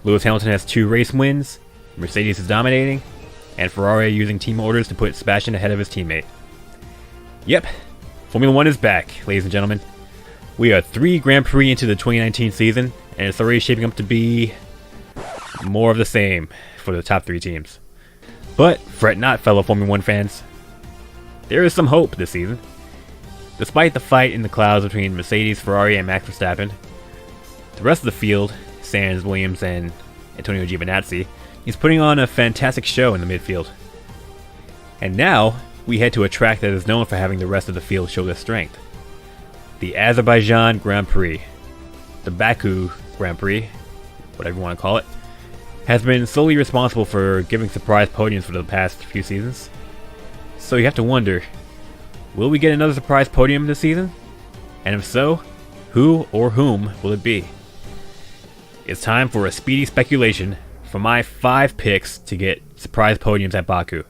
Lewis Hamilton has 2 race wins, Mercedes is dominating, and Ferrari using team orders to put Sebastian ahead of his teammate. Yep, Formula 1 is back, ladies and gentlemen. We are 3 Grand Prix into the 2019 season, and it's already shaping up to be more of the same for the top 3 teams. But fret not, fellow Formula 1 fans. There is some hope this season. Despite the fight in the clouds between Mercedes, Ferrari, and Max Verstappen, the rest of the field, Sainz, Williams, and Antonio Giovinazzi, is putting on a fantastic show in the midfield. And now, we head to a track that is known for having the rest of the field show their strength. The Azerbaijan Grand Prix, the Baku Grand Prix, whatever you want to call it, has been solely responsible for giving surprise podiums for the past few seasons. So you have to wonder, will we get another surprise podium this season? And if so, who or whom will it be? It's time for a speedy speculation for my 5 picks to get surprise podiums at Baku.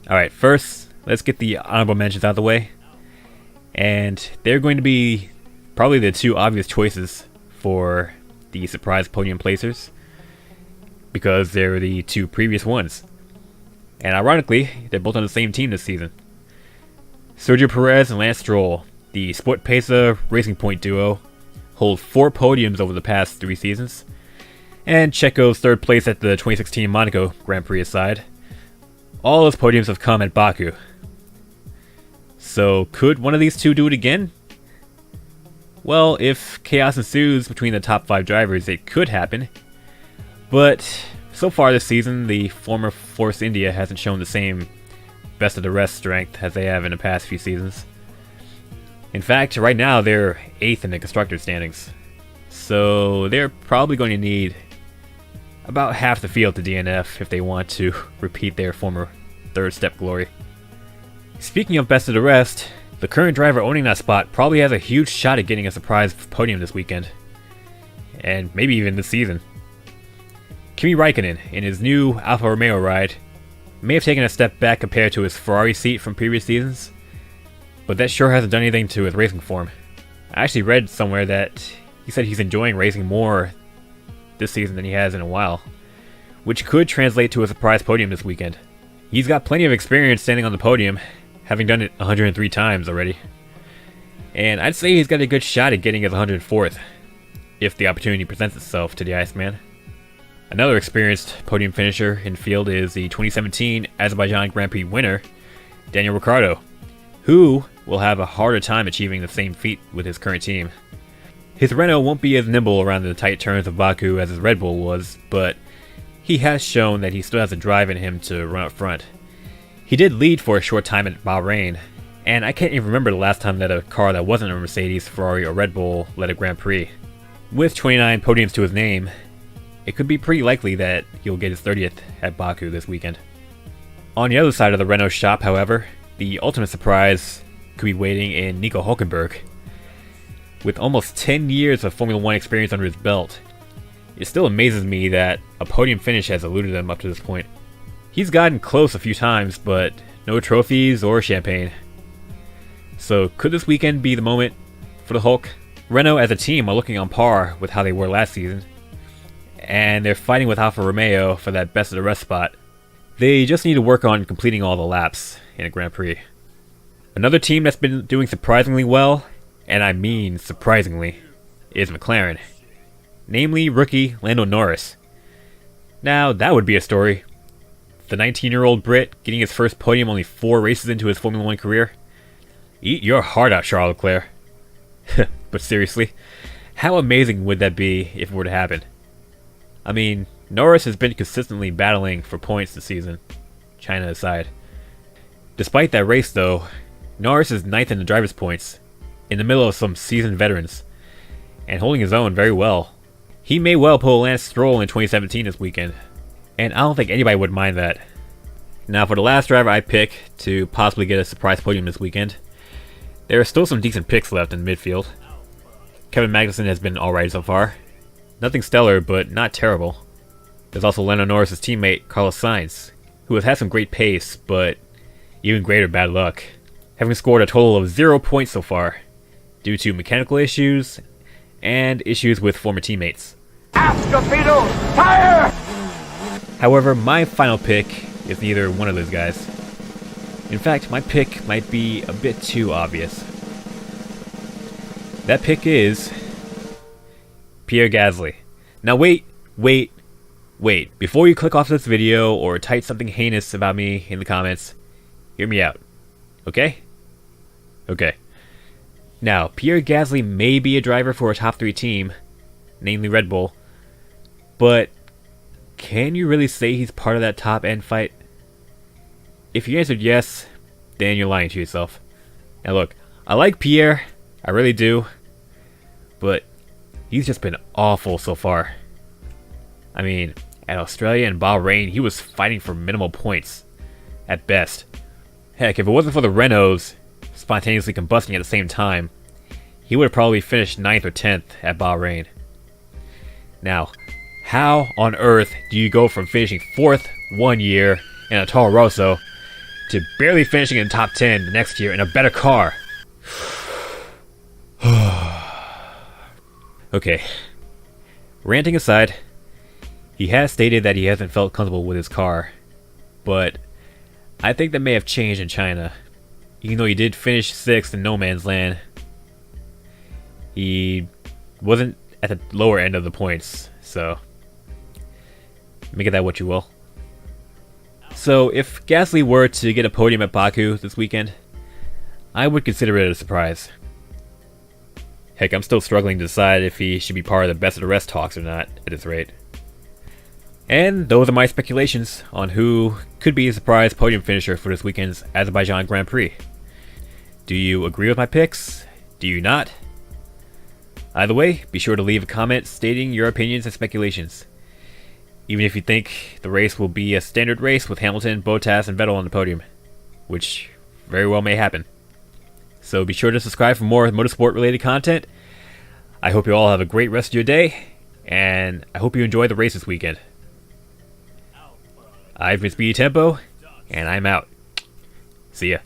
Alright, first, let's get the honorable mentions out of the way. And they're going to be probably the 2 obvious choices for the surprise podium placers, because they're the 2 previous ones. And ironically, they're both on the same team this season. Sergio Perez and Lance Stroll, the Sport Pesa Racing Point duo, hold 4 podiums over the past 3 seasons. And Checo's 3rd place at the 2016 Monaco Grand Prix aside, all those podiums have come at Baku. So could one of these 2 do it again? Well, if chaos ensues between the top 5 drivers, it could happen. But so far this season, the former Force India hasn't shown the same best of the rest strength as they have in the past few seasons. In fact, right now they're 8th in the constructors standings. So they're probably going to need about half the field to DNF if they want to repeat their former 3rd step glory. Speaking of best of the rest, the current driver owning that spot probably has a huge shot at getting a surprise podium this weekend. And maybe even this season. Kimi Räikkönen, in his new Alfa Romeo ride, may have taken a step back compared to his Ferrari seat from previous seasons, but that sure hasn't done anything to his racing form. I actually read somewhere that he said he's enjoying racing more this season than he has in a while, which could translate to a surprise podium this weekend. He's got plenty of experience standing on the podium, having done it 103 times already. And I'd say he's got a good shot at getting his 104th, if the opportunity presents itself to the Iceman. Another experienced podium finisher in field is the 2017 Azerbaijan Grand Prix winner, Daniel Ricciardo, who will have a harder time achieving the same feat with his current team. His Renault won't be as nimble around the tight turns of Baku as his Red Bull was, but he has shown that he still has the drive in him to run up front. He did lead for a short time at Bahrain, and I can't even remember the last time that a car that wasn't a Mercedes, Ferrari, or Red Bull led a Grand Prix. With 29 podiums to his name, it could be pretty likely that he'll get his 30th at Baku this weekend. On the other side of the Renault shop, however, the ultimate surprise could be waiting in Nico Hülkenberg. With almost 10 years of Formula 1 experience under his belt, it still amazes me that a podium finish has eluded him up to this point. He's gotten close a few times, but no trophies or champagne. So could this weekend be the moment for the Hulk? Renault as a team are looking on par with how they were last season, and they're fighting with Alfa Romeo for that best of the rest spot. They just need to work on completing all the laps in a Grand Prix. Another team that's been doing surprisingly well, and I mean surprisingly, is McLaren. Namely rookie Lando Norris. Now that would be a story. The 19-year-old Brit getting his first podium only 4 races into his Formula 1 career. Eat your heart out, Charles Leclerc. But seriously, how amazing would that be if it were to happen? I mean, Norris has been consistently battling for points this season, China aside. Despite that race though, Norris is 9th in the driver's points, in the middle of some seasoned veterans, and holding his own very well. He may well pull Lance Stroll in 2017 this weekend, and I don't think anybody would mind that. Now for the last driver I pick to possibly get a surprise podium this weekend, there are still some decent picks left in midfield. Kevin Magnussen has been alright so far. Nothing stellar, but not terrible. There's also Lando Norris' teammate, Carlos Sainz, who has had some great pace, but even greater bad luck, having scored a total of 0 points so far, due to mechanical issues and issues with former teammates. Torpedo, fire! However, my final pick is neither one of those guys. In fact, my pick might be a bit too obvious. That pick is Pierre Gasly. Now wait. Before you click off this video or type something heinous about me in the comments, hear me out. Okay? Okay. Now, Pierre Gasly may be a driver for a top 3 team, namely Red Bull, but can you really say he's part of that top end fight? If you answered yes, then you're lying to yourself. Now look, I like Pierre, I really do, but he's just been awful so far. I mean, at Australia and Bahrain, he was fighting for minimal points, at best. Heck, if it wasn't for the Renaults spontaneously combusting at the same time, he would have probably finished 9th or 10th at Bahrain. Now, how on earth do you go from finishing 4th one year in a Toro Rosso to barely finishing in top 10 the next year in a better car? Okay, ranting aside, he has stated that he hasn't felt comfortable with his car, but I think that may have changed in China. Even though he did finish 6th in no man's land, he wasn't at the lower end of the points, so make of that what you will. So if Gasly were to get a podium at Baku this weekend, I would consider it a surprise. Heck, I'm still struggling to decide if he should be part of the best of the rest talks or not at this rate. And those are my speculations on who could be a surprise podium finisher for this weekend's Azerbaijan Grand Prix. Do you agree with my picks? Do you not? Either way, be sure to leave a comment stating your opinions and speculations. Even if you think the race will be a standard race with Hamilton, Bottas, and Vettel on the podium, which very well may happen. So be sure to subscribe for more motorsport related content. I hope you all have a great rest of your day, and I hope you enjoy the race this weekend. I've been Speedy Tempo, and I'm out. See ya.